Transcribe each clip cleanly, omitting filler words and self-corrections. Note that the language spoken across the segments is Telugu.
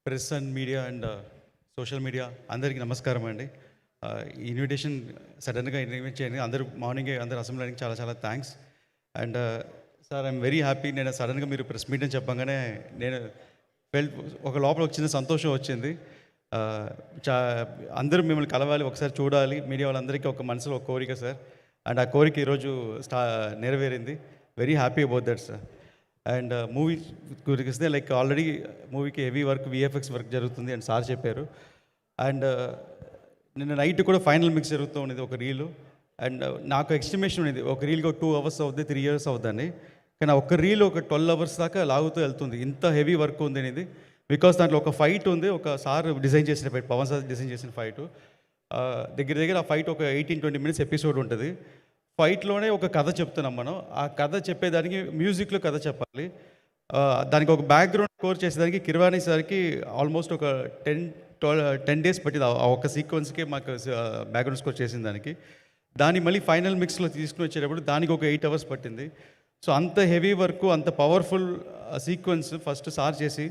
Press and media and social media అందరికీ నమస్కారం అండి. ఇన్విటేషన్ సడన్గా ఇన్వైట్ చేయండి. అందరూ మార్నింగే అందరు అసెంబ్లీ చాలా చాలా thanks. And sir I'm very happy. నేను సడన్గా మీరు ప్రెస్ మీట్ అని చెప్పగానే నేను ఒక లోపల ఒక చిన్న సంతోషం వచ్చింది. అందరూ మిమ్మల్ని కలవాలి, ఒకసారి చూడాలి, మీడియా వాళ్ళందరికీ ఒక మనసులో ఒక కోరిక సార్. అండ్ ఆ కోరిక ఈరోజు నెరవేరింది. Very happy about that sir. And movie గురించి వస్తే లైక్ ఆల్రెడీ మూవీకి హెవీ వర్క్, విఎఫ్ఎక్స్ వర్క్ జరుగుతుంది అని సార్ చెప్పారు. అండ్ నిన్న నైట్ కూడా ఫైనల్ మిక్స్ జరుగుతూ ఉండేది ఒక రీలు. అండ్ నాకు ఎస్టిమేషన్ ఉండేది ఒక రీల్కి ఒక 2 hours అవుతుంది, 3 years అవుతుందని. కానీ ఒక రీల్ ఒక 12 hours దాకా లాగుతూ వెళ్తుంది, ఇంత హెవీ వర్క్ ఉంది అనేది. బికాస్ దాంట్లో ఒక ఫైట్ ఉంది, ఒక సార్ డిజైన్ చేసిన ఫైట్, పవన్ సార్ డిజైన్ చేసిన ఫైటు. దగ్గర ఆ ఫైట్ ఒక 18-20 minutes ఎపిసోడ్ ఉంటుంది. ఫైట్లోనే ఒక కథ చెప్తున్నాం మనం. ఆ కథ చెప్పేదానికి మ్యూజిక్లో కథ చెప్పాలి. దానికి ఒక బ్యాక్గ్రౌండ్ స్కోర్ చేసేదానికి కిరవాణి సార్కి ఆల్మోస్ట్ ఒక 10 days పట్టింది ఆ ఒక సీక్వెన్స్కి మాకు బ్యాక్గ్రౌండ్ స్కోర్ చేసిన దానికి. దాన్ని మళ్ళీ ఫైనల్ మిక్స్లో తీసుకుని వచ్చేటప్పుడు దానికి ఒక 8 hours పట్టింది. సో అంత హెవీ వర్క్, అంత పవర్ఫుల్ సీక్వెన్స్ ఫస్ట్ సార్ చేసి,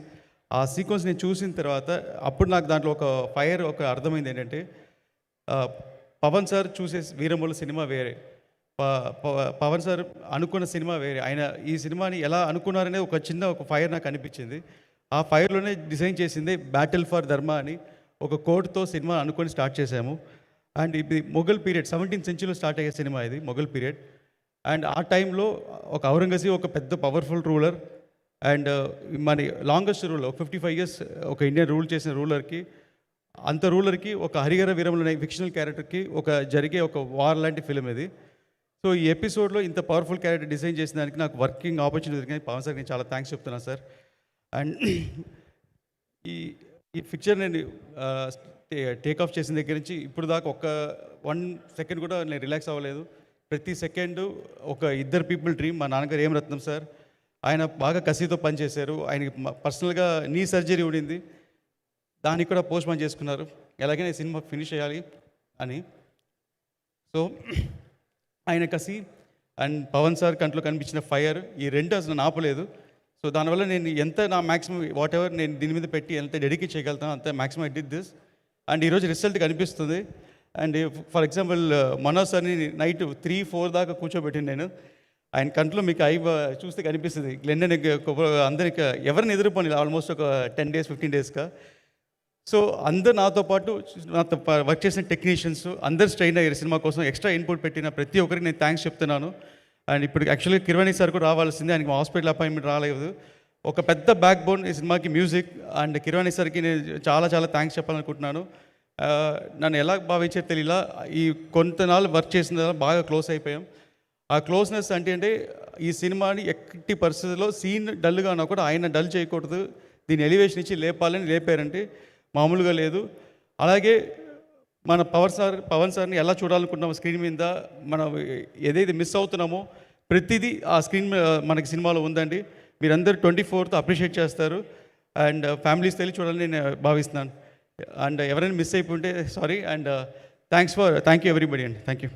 ఆ సీక్వెన్స్ నేను చూసిన తర్వాత అప్పుడు నాకు దాంట్లో ఒక ఫైర్ ఒక అర్థమైంది. ఏంటంటే పవన్ సార్ చూసే వీరమూల సినిమా వేరే, పవన్ సార్ అనుకున్న సినిమా వేరే. ఆయన ఈ సినిమాని ఎలా అనుకున్నారనే ఒక చిన్న ఒక ఫైర్ నాకు అనిపించింది. ఆ ఫైర్లోనే డిజైన్ చేసింది బ్యాటిల్ ఫర్ ధర్మ అని ఒక కోడ్తో సినిమా అనుకొని స్టార్ట్ చేశాము. అండ్ ఇది Mughal period, 17th century start అయ్యే సినిమా ఇది, మొఘల్ పీరియడ్. అండ్ ఆ టైంలో ఒక ఔరంగజీబ్ ఒక పెద్ద పవర్ఫుల్ రూలర్, అండ్ మన లాంగెస్ట్ రూలర్, ఒక 55 years ఒక ఇండియన్ రూల్ చేసిన రూలర్కి, అంత రూలర్కి ఒక హరిహర వీరములు అనే ఫిక్షనల్ క్యారెక్టర్కి ఒక జరిగే ఒక వార్ లాంటి ఫిలిం ఇది. సో ఈ ఎపిసోడ్లో ఇంత పవర్ఫుల్ క్యారెక్టర్ డిజైన్ చేసిన దానికి నాకు వర్కింగ్ ఆపర్చునిటీ దొరికింది. పవన్ సార్ నేను చాలా థ్యాంక్స్ చెప్తున్నాను సార్. అండ్ ఈ పిక్చర్ నేను టేక్ ఆఫ్ చేసిన దగ్గర నుంచి ఇప్పుడు దాకా ఒక 1 second కూడా నేను రిలాక్స్ అవ్వలేదు. ప్రతి సెకండు ఒక ఇద్దరు పీపుల్ డ్రీమ్. మా నాన్నగారు ఏం రత్నం సార్, ఆయన బాగా కసితో పనిచేశారు. ఆయనకి పర్సనల్గా నీ సర్జరీ ఉండింది, దానికి కూడా పోస్ట్ పోన్ చేసుకున్నారు, ఎలాగైనా సినిమా ఫినిష్ చేయాలి అని. సో ఆయన కసి అండ్ పవన్ సార్ కంట్లో కనిపించిన ఫైర్, ఈ రెండు అసలు నాపలేదు. సో దానివల్ల నేను ఎంత నా మ్యాక్సిమం వాట్ ఎవర్ నేను దీని మీద పెట్టి ఎంత డెడికేట్ చేయగలుగుతాను అంత maximum I did this. And ఈరోజు రిజల్ట్ కనిపిస్తుంది. అండ్ ఫర్ ఎగ్జాంపుల్ మనోజ్ సార్ని నైట్ 3-4 దాకా కూర్చోబెట్టింది నేను. ఆయన కంట్లో మీకు ఐ చూస్తే కనిపిస్తుంది. గ్లెండన్ అందరికి ఎవరిని ఎదుర్కొని ఆల్మోస్ట్ ఒక 10 days 15 daysగా. సో అందరు నాతో పాటు నాతో వర్క్ చేసిన టెక్నీషియన్స్ అందరు స్ట్రెయిన్ అయ్యారు సినిమా కోసం. ఎక్స్ట్రా ఇన్పుట్ పెట్టిన ప్రతి ఒక్కరికి నేను థ్యాంక్స్ చెప్తున్నాను. అండ్ ఇప్పుడు యాక్చువల్గా కిరవాణి సార్ కూడా రావాల్సిందే, ఆయనకి హాస్పిటల్ అపాయింట్మెంట్ రాలేదు. ఒక పెద్ద బ్యాక్ బోన్ ఈ సినిమాకి మ్యూజిక్. అండ్ కిరవాణి సార్కి నేను చాలా చాలా థ్యాంక్స్ చెప్పాలనుకుంటున్నాను. నన్ను ఎలా భావించే తెలియలా, ఈ కొంతనాళ్ళు వర్క్ చేసిన తర్వాత బాగా క్లోజ్ అయిపోయాం. ఆ క్లోజ్నెస్ అంటే ఈ సినిమాని ఎట్టి పరిస్థితుల్లో సీన్ డల్గా ఉన్నా కూడా ఆయన డల్ చేయకూడదు, దీన్ని ఎలివేషన్ ఇచ్చి లేపాలని లేపారంటే మామూలుగా లేదు. అలాగే మన పవన్ సార్ని ఎలా చూడాలనుకుంటున్నామో స్క్రీన్ మీద, మనం ఏదైతే మిస్ అవుతున్నామో ప్రతిదీ ఆ స్క్రీన్ మనకి సినిమాలో ఉందండి. మీరందరూ 24th అప్రిషియేట్ చేస్తారు. అండ్ ఫ్యామిలీస్ తెలిసి చూడాలని నేను భావిస్తున్నాను. అండ్ ఎవరైనా మిస్ అయిపోతే sorry. And thank you everybody అండి. Thank you.